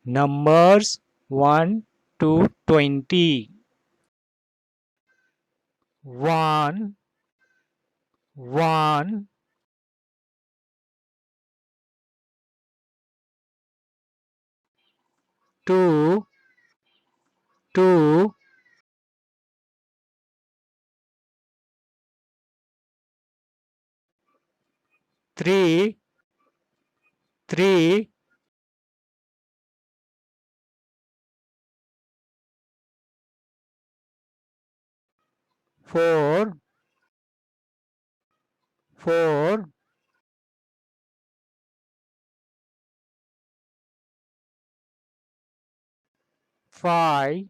Numbers 1 to 20. 1, 1, 2, 2, 3, 3, 4, 4, 5,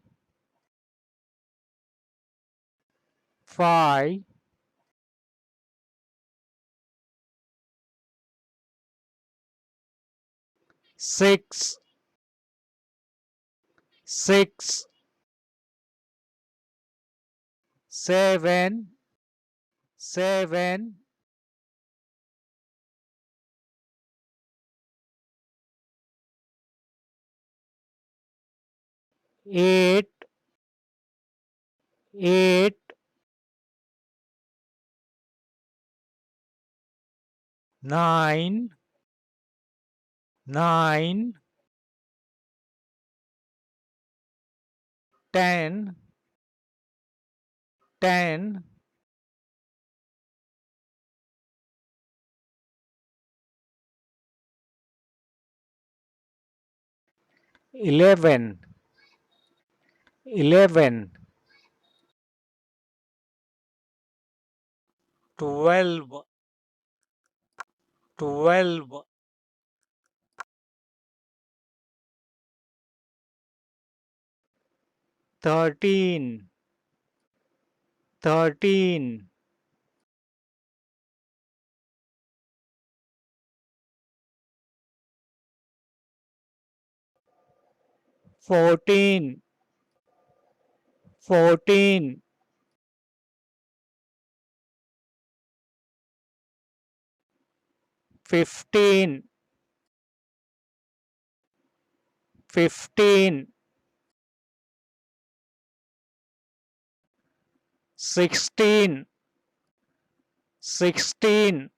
5, 6, 6, 7, 7, 8, 8, 9, 9, 10, 10, 11, 11, 12, 12, 13, 13, 14, 14, 15, 15, 16, 16,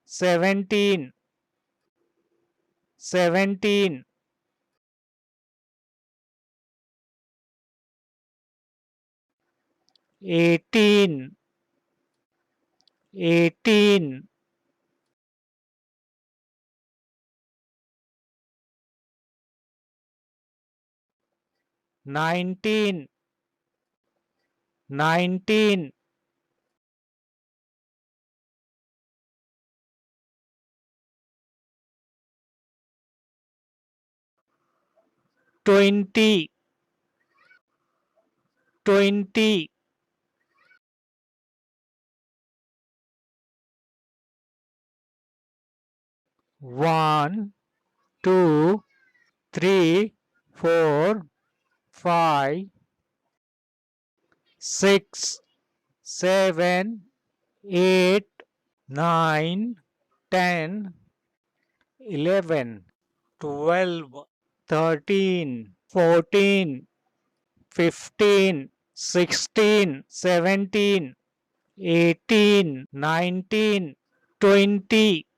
17, 17, 18, 18, 19, 19, 20, 20, 1, 2, 3, 4, 5, 6, 7, 8, 9, 10, 11, 12, 13, 14, 15, 16, 17, 18, 19, 20,